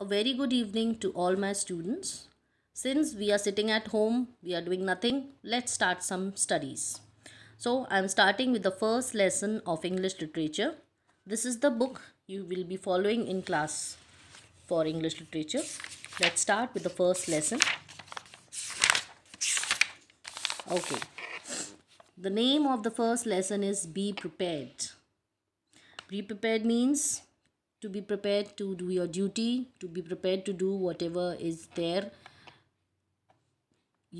A very good evening to all my students. Since we are sitting at home, we are doing nothing, let's start some studies. So, I am starting with the first lesson of English literature. This is the book you will be following in class for English literature. Let's start with the first lesson. Okay, the name of the first lesson is Be Prepared. Be prepared means to be prepared to do your duty, to be prepared to do whatever is there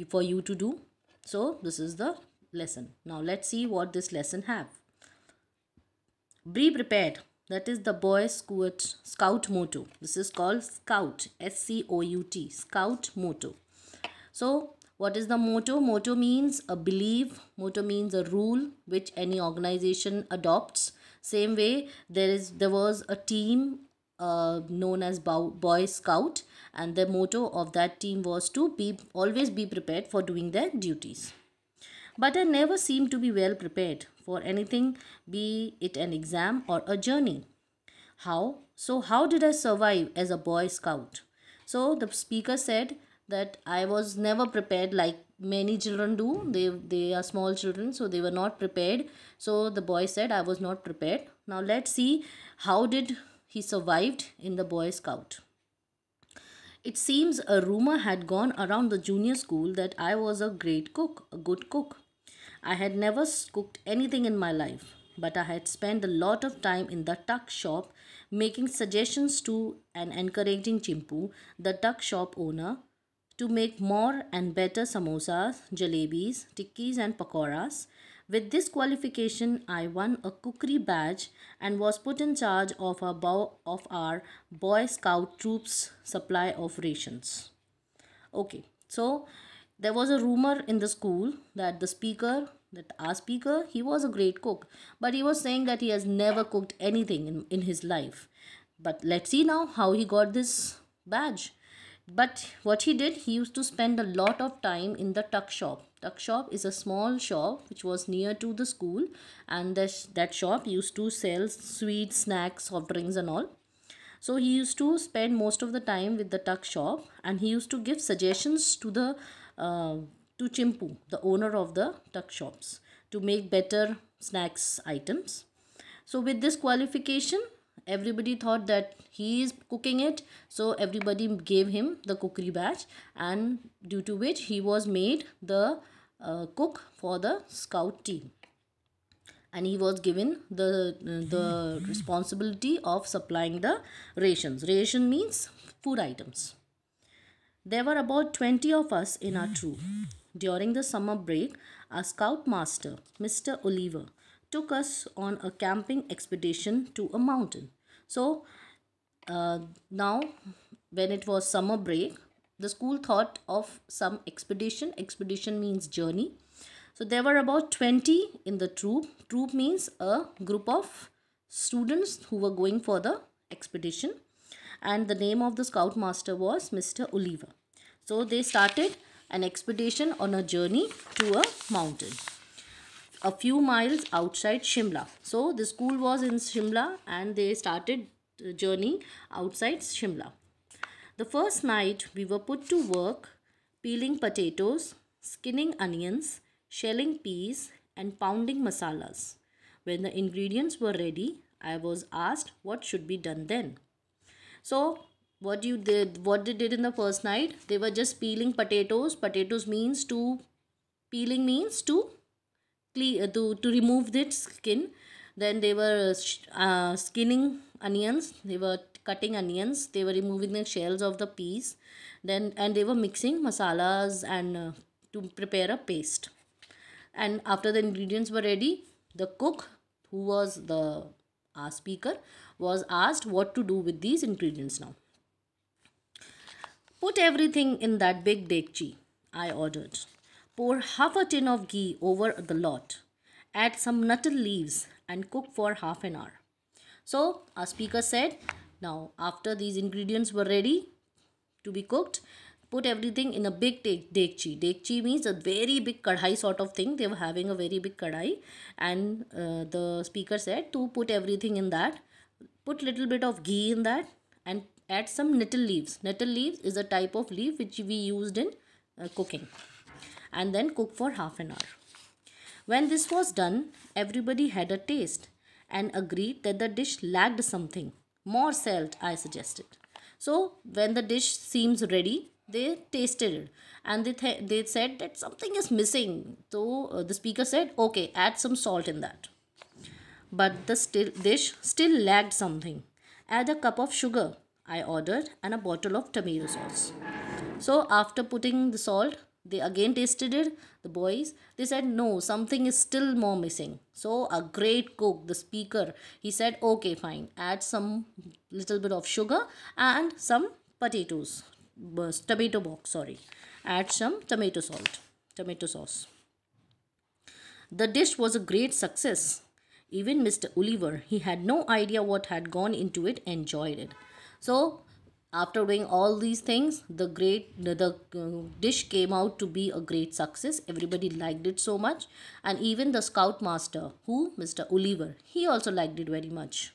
for you to do. So this is the lesson. Now let's see what this lesson have. Be prepared. That is the Boy Scout motto. This is called Scout. SCOUT. Scout motto. So what is the motto? Motto means a belief. Motto means a rule which any organization adopts. Same way there was a team known as Boy Scout, and the motto of that team was to always be prepared for doing their duties. But I never seemed to be well prepared for anything, be it an exam or a journey. How? So, how did I survive as a Boy Scout? So, the speaker said that I was never prepared like many children do. They are small children, so they were not prepared. So, the boy said I was not prepared. Now, let's see how did he survived in the Boy Scout. It seems a rumor had gone around the junior school that I was a great cook, a good cook. I had never cooked anything in my life, but I had spent a lot of time in the tuck shop making suggestions to and encouraging Chimpu, the tuck shop owner, to make more and better samosas, jalebis, tikkis, and pakoras. With this qualification, I won a cookery badge and was put in charge of our Boy Scout troops' supply of rations. Okay, so there was a rumor in the school that our speaker, he was a great cook, but he was saying that he has never cooked anything in his life. But let's see now how he got this badge. But what he did, he used to spend a lot of time in the tuck shop. Tuck shop is a small shop which was near to the school, and that shop used to sell sweets, snacks, soft drinks, and all. So he used to spend most of the time with the tuck shop, and he used to give suggestions to the to Chimpu, the owner of the tuck shops, to make better snacks items. So with this qualification, everybody thought that he is cooking it, so everybody gave him the cookery badge, and due to which he was made the cook for the scout team, and he was given the responsibility of supplying the rations. Ration means food items. There were about 20 of us in our troop. During the summer break, our scout master, Mr. Oliver, took us on a camping expedition to a mountain. So now, when it was summer break, the school thought of some expedition. Expedition means journey. So there were about 20 in the troop. Troop means a group of students who were going for the expedition, and the name of the scout master was Mr. Oliver. So they started an expedition on a journey to a mountain a few miles outside Shimla. So the school was in Shimla, and they started the journey outside Shimla. The first night we were put to work peeling potatoes, skinning onions, shelling peas, and pounding masalas. When the ingredients were ready, I was asked what should be done then. So what they did in the first night, they were just peeling potatoes. Peeling means to to remove the skin. Then they were skinning onions, they were cutting onions, they were removing the shells of the peas, and they were mixing masalas and to prepare a paste. And after the ingredients were ready, the cook, who was the speaker, was asked what to do with these ingredients now. Put everything in that big dekchi, I ordered. Pour half a tin of ghee over the lot. Add some nettle leaves and cook for half an hour. So, our speaker said, now after these ingredients were ready to be cooked, put everything in a big dekchi. Dekchi means a very big kadhai sort of thing. They were having a very big kadhai, and the speaker said to put everything in that, put little bit of ghee in that, and Add some nettle leaves. Nettle leaves is a type of leaf which we used in cooking. And then cook for half an hour. When this was done, everybody had a taste and agreed that the dish lacked something. More salt, I suggested. So, when the dish seems ready, they tasted it and they said that something is missing. So, the speaker said, okay, add some salt in that. But the dish still lacked something. Add a cup of sugar, I ordered, and a bottle of tomato sauce. So after putting the salt, they again tasted it. The boys, they said no, something is still more missing. So a great cook, the speaker, he said, okay, fine, add some little bit of sugar and some potatoes, tomato box, sorry. Add some tomato sauce. The dish was a great success. Even Mr. Oliver, he had no idea what had gone into it, enjoyed it. So, after doing all these things, the dish came out to be a great success. Everybody liked it so much, and even the scoutmaster, who Mr. Oliver, he also liked it very much.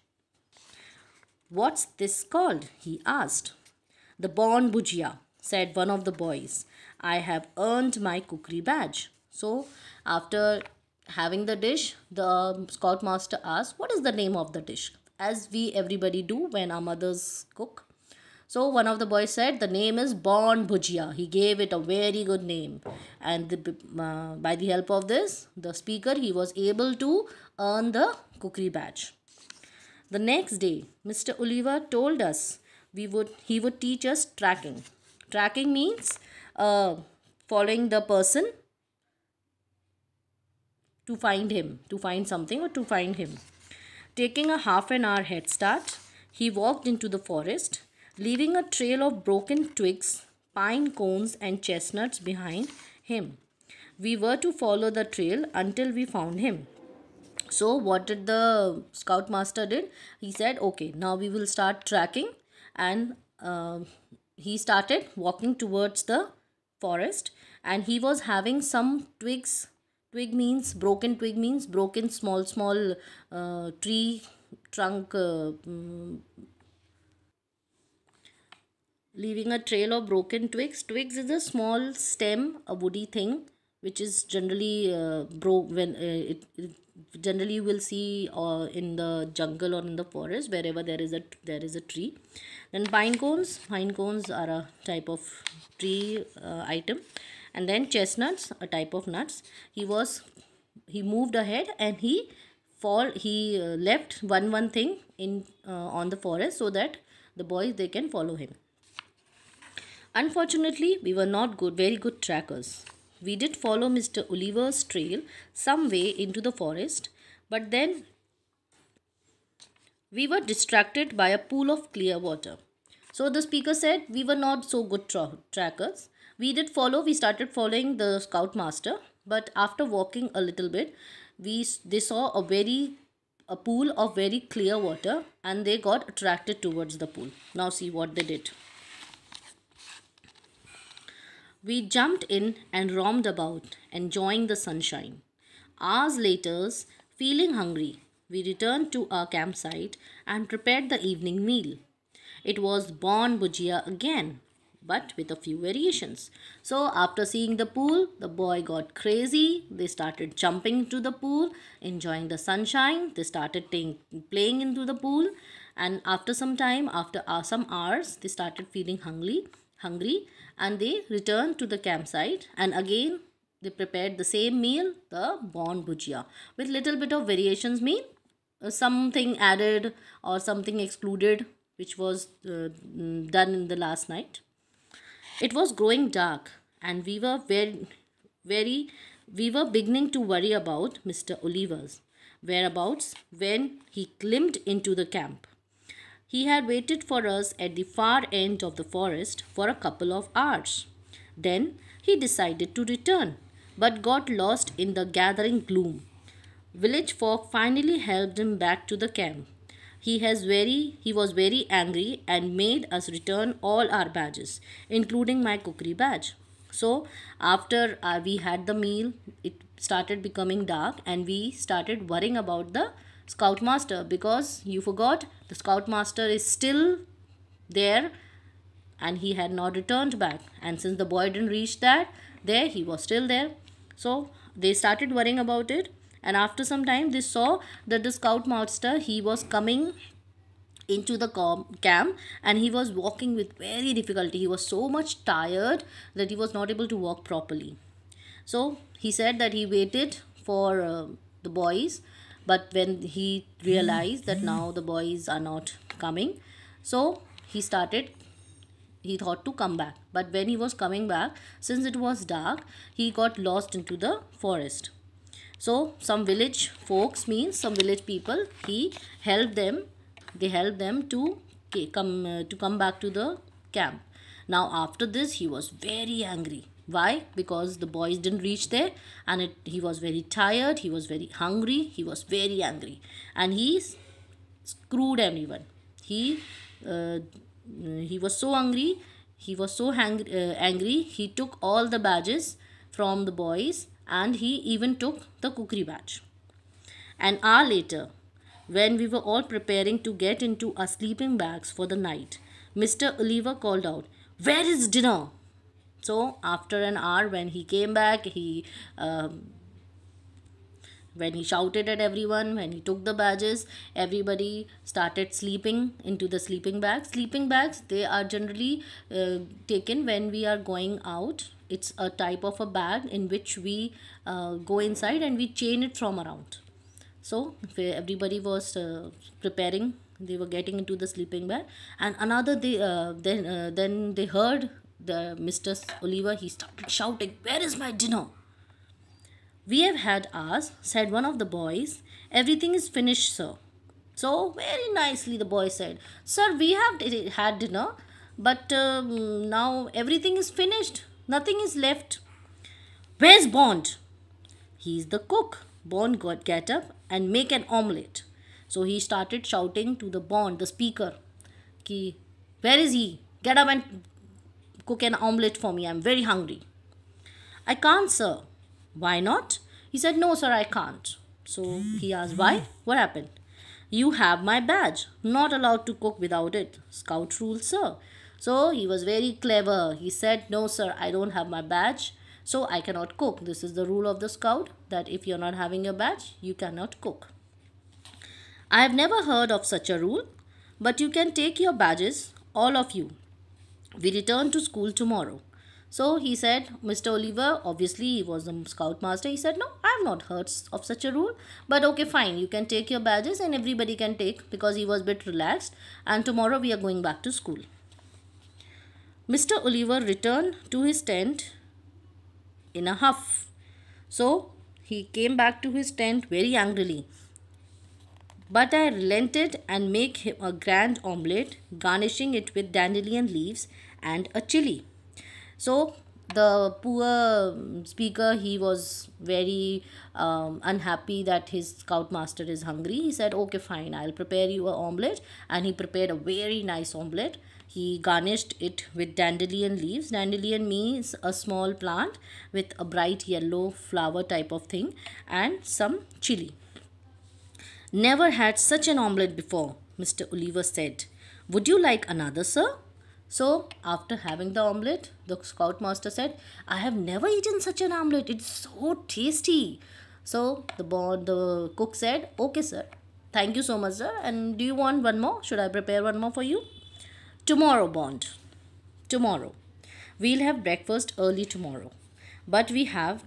What's this called? He asked. The Bon Bhujia, said one of the boys. I have earned my cookery badge. So, after having the dish, the scoutmaster asked, what is the name of the dish? As we everybody do when our mothers cook. So one of the boys said the name is Bon Bhujia. He gave it a very good name, and by the help of this, the speaker, he was able to earn the cookery badge. The next day, Mr. Oliver told us he would teach us tracking. Tracking means following the person to find him, to find something or to find him. Taking a half an hour head start, he walked into the forest, leaving a trail of broken twigs, pine cones, and chestnuts behind him. We were to follow the trail until we found him. So what did the scoutmaster did? He said, okay, now we will start tracking, and he started walking towards the forest, and he was having some twigs. Twig means broken small tree trunk, leaving a trail of broken twigs. Twigs is a small stem, a woody thing, which is generally it generally you will see in the jungle or in the forest wherever there is a tree. Then pine cones are a type of tree item, and then chestnuts, a type of nuts. He moved ahead, and he left one thing in on the forest so that the boys, they can follow him. Unfortunately, we were not very good trackers. We did follow Mr. Oliver's trail some way into the forest, but then we were distracted by a pool of clear water. So the speaker said we were not so good trackers. We started following the scoutmaster, but after walking a little bit, they saw a pool of very clear water, and they got attracted towards the pool. Now see what they did. We jumped in and roamed about, enjoying the sunshine. Hours later, feeling hungry, we returned to our campsite and prepared the evening meal. It was Bon Bhujia again, but with a few variations. So, after seeing the pool, the boy got crazy. They started jumping into the pool, enjoying the sunshine. They started playing into the pool, and after some time, after some hours, they started feeling hungry, and they returned to the campsite, and again they prepared the same meal, the Bon Bhujia, with little bit of variations, mean something added or something excluded, which was done in the last night. It was growing dark, and we were beginning to worry about Mr. Oliver's whereabouts when he climbed into the camp. He had waited for us at the far end of the forest for a couple of hours. Then he decided to return, but got lost in the gathering gloom. Village folk finally helped him back to the camp. He was very angry and made us return all our badges, including my cookery badge. So after we had the meal, it started becoming dark, and we started worrying about the scoutmaster, because you forgot the scoutmaster is still there, and he had not returned back. And since the boy didn't reach that there, he was still there. So they started worrying about it, and after some time they saw that the scoutmaster, he was coming into the camp, and he was walking with very difficulty. He was so much tired that he was not able to walk properly. So he said that he waited for the boys, but when he realized that now the boys are not coming, so he thought to come back. But when he was coming back, since it was dark, he got lost into the forest. So some village folks, means some village people, he helped them. They helped them to come back to the camp. Now after this, he was very angry. Why? Because the boys didn't reach there, and he was very tired. He was very hungry. He was very angry, and he screwed everyone. Uh, he was so angry. He was so angry. He took all the badges from the boys, and he even took the kukri badge. An hour later, when we were all preparing to get into our sleeping bags for the night, Mr. Oliver called out, "Where is dinner?" So, after an hour, when he came back, when he shouted at everyone, when he took the badges, everybody started sleeping into the sleeping bags. Sleeping bags, they are generally taken when we are going out. It's a type of a bag in which we go inside and we chain it from around. So everybody was preparing. They were getting into the sleeping bag, and another they then they heard the Mr. Oliver. He started shouting, "Where is my dinner?" "We have had ours," said one of the boys. "Everything is finished, sir." So very nicely the boy said, "Sir, we have had dinner, but now everything is finished. Nothing is left." "Where's Bond?" "He's the cook." Bond got get up and make an omelette. So he started shouting to the Bond, the speaker, ki, "Where is he? Get up and cook an omelette for me. I'm very hungry." "I can't, sir." "Why not?" He said, "No, sir, I can't." So he asked, "Why? What happened?" "You have my badge. Not allowed to cook without it. Scout rules, sir." So he was very clever. He said, "No, sir, I don't have my badge, so I cannot cook. This is the rule of the scout, that if you're not having your badge, you cannot cook." "I have never heard of such a rule, but you can take your badges, all of you. We return to school tomorrow." So he said, Mr. Oliver, obviously he was the scoutmaster, he said, "No, I have not heard of such a rule, but okay, fine, you can take your badges and everybody can take," because he was a bit relaxed, "and tomorrow we are going back to school." Mr. Oliver returned to his tent in a huff. So he came back to his tent very angrily. But I relented and make him a grand omelette, garnishing it with dandelion leaves and a chili. So the poor speaker, he was very unhappy that his scoutmaster is hungry. He said, "Okay, fine, I'll prepare you a omelette," and he prepared a very nice omelette. He garnished it with dandelion leaves. Dandelion means a small plant with a bright yellow flower type of thing, and some chili. "Never had such an omelette before," Mr. Oliver said. "Would you like another, sir?" So, after having the omelette, the scoutmaster said, "I have never eaten such an omelette. It's so tasty." So, the cook said, "Okay, sir. Thank you so much, sir. And do you want one more? Should I prepare one more for you?" "Tomorrow, Bond. Tomorrow. We'll have breakfast early tomorrow. But we have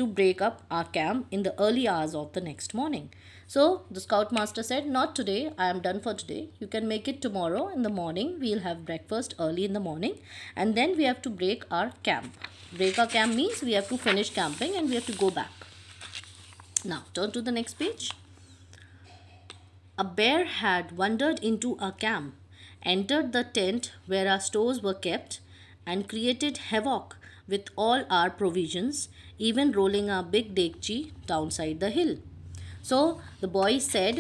to break up our camp in the early hours of the next morning." So the scoutmaster said, "Not today. I am done for today. You can make it tomorrow in the morning. We'll have breakfast early in the morning, and then we have to break our camp." Break our camp means we have to finish camping and we have to go back. Now turn to the next page. "A bear had wandered into our camp, entered the tent where our stores were kept, and created havoc with all our provisions, even rolling our big dekchi downside the hill." So the boy said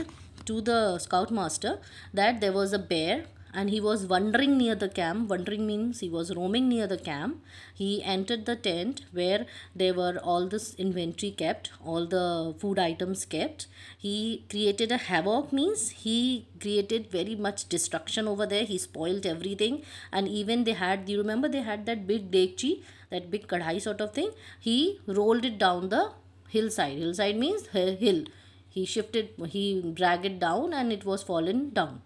to the scoutmaster that there was a bear and he was wandering near the camp. Wandering means he was roaming near the camp. He entered the tent where there were all this inventory kept, all the food items kept. He created a havoc, means he created very much destruction over there. He spoiled everything. And even they had, you remember they had that big dekchi, that big kadhai sort of thing. He rolled it down the hillside. Hillside means hill. He dragged it down and it was fallen down.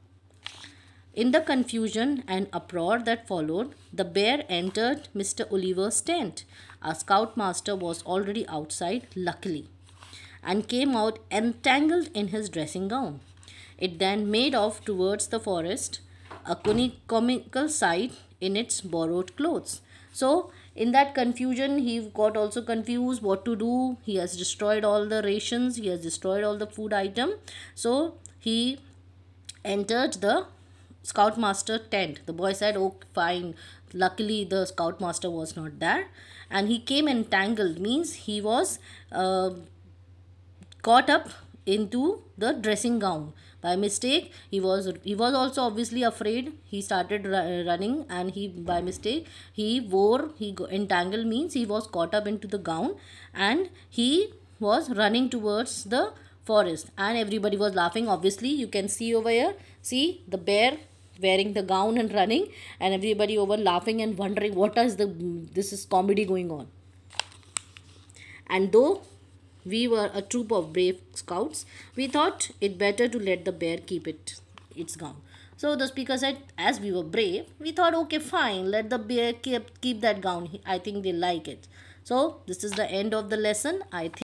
In the confusion and uproar that followed, the bear entered Mr. Oliver's tent. Our scoutmaster was already outside, luckily, and came out entangled in his dressing gown. It then made off towards the forest, a comical sight in its borrowed clothes. So, in that confusion, he got also confused what to do. He has destroyed all the rations, he has destroyed all the food item. So, he entered the scoutmaster tent. The boy said, oh fine, luckily the scoutmaster was not there, and he came entangled, means he was caught up into the dressing gown by mistake. He was also obviously afraid. He started running, and he by mistake entangled means he was caught up into the gown, and he was running towards the forest, and everybody was laughing. Obviously you can see over here, see the bear wearing the gown and running, and everybody over laughing and wondering what is this is comedy going on. And though we were a troop of brave scouts, we thought it better to let the bear keep its gown. So the speaker said, as we were brave, we thought, okay, fine, let the bear keep that gown. I think they like it. So this is the end of the lesson. I think